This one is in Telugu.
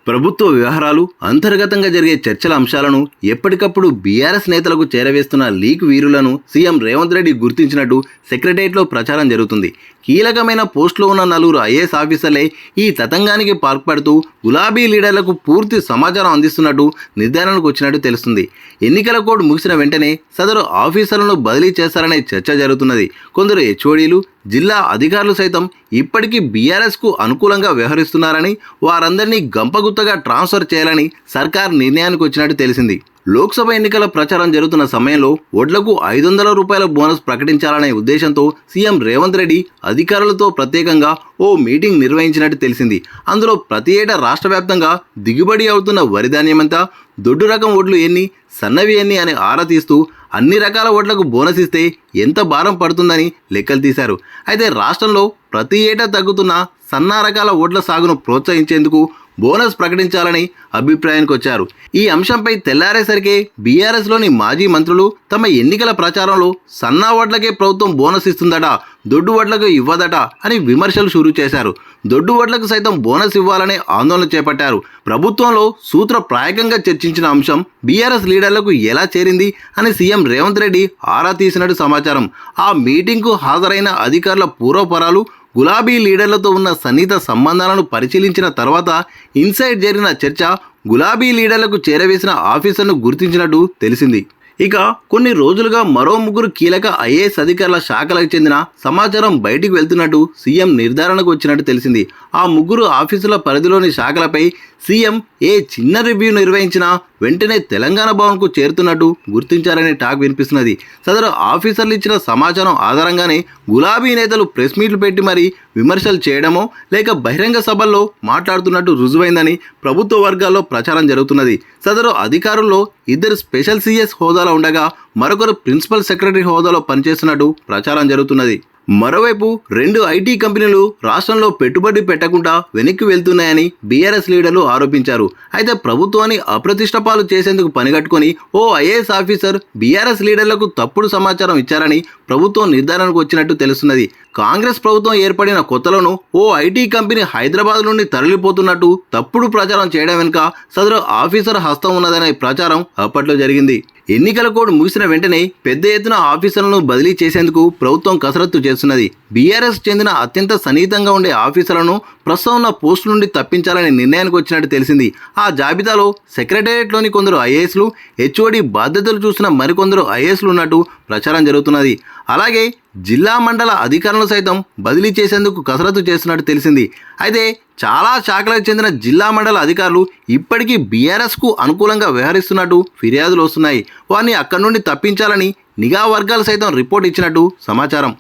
ప్రభుత్వ వ్యవహారాలు అంతర్గతంగా జరిగే చర్చల అంశాలను ఎప్పటికప్పుడు బీఆర్ఎస్ నేతలకు చేరవేస్తున్న లీక్ వీరులను సీఎం రేవంత్ రెడ్డి గుర్తించినట్టు సెక్రటేరియట్లో ప్రచారం జరుగుతుంది. కీలకమైన పోస్టులో ఉన్న నలుగురు ఐఏఎస్ ఆఫీసర్లే ఈ తతంగానికి పాల్పడుతూ గులాబీ లీడర్లకు పూర్తి సమాచారం అందిస్తున్నట్టు నిర్ధారణకు వచ్చినట్టు తెలుస్తుంది. ఎన్నికల కోడ్ ముగిసిన వెంటనే సదరు ఆఫీసర్లను బదిలీ చేస్తారనే చర్చ జరుగుతున్నది. కొందరు హెచ్ఓడీలు, జిల్లా అధికారులు సైతం ఇప్పటికీ బీఆర్ఎస్కు అనుకూలంగా వ్యవహరిస్తున్నారని, వారందరినీ గంపగుత్తగా ట్రాన్స్ఫర్ చేయాలని సర్కార్ నిర్ణయానికి వచ్చినట్టు తెలిసింది. లోక్సభ ఎన్నికల ప్రచారం జరుగుతున్న సమయంలో వడ్లకు 500 రూపాయల బోనస్ ప్రకటించాలనే ఉద్దేశంతో సీఎం రేవంత్ రెడ్డి అధికారులతో ప్రత్యేకంగా ఓ మీటింగ్ నిర్వహించినట్టు తెలిసింది. అందులో ప్రతి ఏటా రాష్ట్ర వ్యాప్తంగా దిగుబడి అవుతున్న వరి ధాన్యమంతా, దొడ్డు రకం వడ్లు ఎన్ని, సన్నవి ఎన్ని అని ఆరా తీస్తూ అన్ని రకాల వడ్లకు బోనస్ ఇస్తే ఎంత భారం పడుతుందని లెక్కలు తీశారు. అయితే రాష్ట్రంలో ప్రతి ఏటా తగ్గుతున్న సన్న రకాల వడ్ల సాగును ప్రోత్సహించేందుకు బోనస్ ప్రకటించాలని అభిప్రాయానికి వచ్చారు. ఈ అంశంపై తెల్లారేసరికే బీఆర్ఎస్లోని మాజీ మంత్రులు తమ ఎన్నికల ప్రచారంలో సన్నా వడ్లకే ప్రభుత్వం బోనస్ ఇస్తుందట, దొడ్డు వడ్లకు ఇవ్వదట అని విమర్శలు షురూ చేశారు. దొడ్డు వడ్లకు సైతం బోనస్ ఇవ్వాలనే ఆందోళన చేపట్టారు. ప్రభుత్వంలో సూత్రప్రాయకంగా చర్చించిన అంశం బీఆర్ఎస్ లీడర్లకు ఎలా చేరింది అని సీఎం రేవంత్ రెడ్డి ఆరా తీసినట్టు సమాచారం. ఆ మీటింగ్కు హాజరైన అధికారుల పూర్వపరాలు, గులాబీ లీడర్లతో ఉన్న సన్నిహిత సంబంధాలను పరిశీలించిన తర్వాత ఇన్సైడ్ జరిగిన చర్చ గులాబీ లీడర్లకు చేరవేసిన ఆఫీసర్ను గుర్తించినట్టు తెలిసింది. ఇక కొన్ని రోజులుగా మరో ముగ్గురు కీలక ఐఏఎస్ అధికారుల శాఖలకు చెందిన సమాచారం బయటికి వెళ్తున్నట్టు సీఎం నిర్ధారణకు వచ్చినట్టు తెలిసింది. ఆ ముగ్గురు ఆఫీసుల పరిధిలోని శాఖలపై సీఎం ఏ చిన్న రివ్యూ నిర్వహించినా వెంటనే తెలంగాణ భవన్కు చేరుతున్నట్టు గుర్తించారనే టాక్ వినిపిస్తున్నది. సదరు ఆఫీసర్లు ఇచ్చిన సమాచారం ఆధారంగానే గులాబీ నేతలు ప్రెస్ మీట్లు పెట్టి మరీ విమర్శలు చేయడమో లేక బహిరంగ సభల్లో మాట్లాడుతున్నట్టు రుజువైందని ప్రభుత్వ వర్గాల్లో ప్రచారం జరుగుతున్నది. సదరు అధికారుల్లో ఇద్దరు స్పెషల్ సీఎస్ హోదాలో ఉండగా మరొకరు ప్రిన్సిపల్ సెక్రటరీ హోదాలో పనిచేస్తున్నట్టు ప్రచారం జరుగుతున్నది. మరోవైపు 2 ఐటీ కంపెనీలు రాష్ట్రంలో పెట్టుబడి పెట్టకుండా వెనక్కి వెళ్తున్నాయని బీఆర్ఎస్ లీడర్లు ఆరోపించారు. అయితే ప్రభుత్వాన్ని అప్రతిష్టపాలు చేసేందుకు పనిగట్టుకొని ఓ ఐఏఎస్ ఆఫీసర్ బీఆర్ఎస్ లీడర్లకు తప్పుడు సమాచారం ఇచ్చారని ప్రభుత్వం నిర్ధారణకు వచ్చినట్టు తెలుస్తున్నది. కాంగ్రెస్ ప్రభుత్వం ఏర్పడిన కొత్తలోనూ ఓ ఐటీ కంపెనీ హైదరాబాద్ నుండి తరలిపోతున్నట్టు తప్పుడు ప్రచారం చేయడం వెనుక సదరు ఆఫీసర్ హస్తం ఉన్నదనే ప్రచారం అప్పట్లో జరిగింది. ఎన్నికల కోడ్ ముగిసిన వెంటనే పెద్ద ఎత్తున ఆఫీసర్లను బదిలీ చేసేందుకు ప్రభుత్వం కసరత్తు చేస్తున్నది. బీఆర్ఎస్ చెందిన అత్యంత సన్నిహితంగా ఉండే ఆఫీసర్లను ప్రస్తుతం ఉన్న పోస్టు నుండి తప్పించాలనే నిర్ణయానికి వచ్చినట్టు తెలిసింది. ఆ జాబితాలో సెక్రటేరియట్లోని కొందరు ఐఏఎస్లు, హెచ్ఓడి బాధ్యతలు చూసిన మరికొందరు ఐఏఎస్లు ఉన్నట్టు ప్రచారం జరుగుతున్నది. అలాగే జిల్లా మండల అధికారులను సైతం బదిలీ చేసేందుకు కసరత్తు చేస్తున్నట్టు తెలిసింది. అయితే చాలా శాఖలకు చెందిన జిల్లా మండల అధికారులు ఇప్పటికీ బీఆర్ఎస్కు అనుకూలంగా వ్యవహరిస్తున్నట్టు ఫిర్యాదులు వస్తున్నాయి. వారిని అక్కడి నుండి తప్పించాలని నిఘా వర్గాలు సైతం రిపోర్ట్ ఇచ్చినట్టు సమాచారం.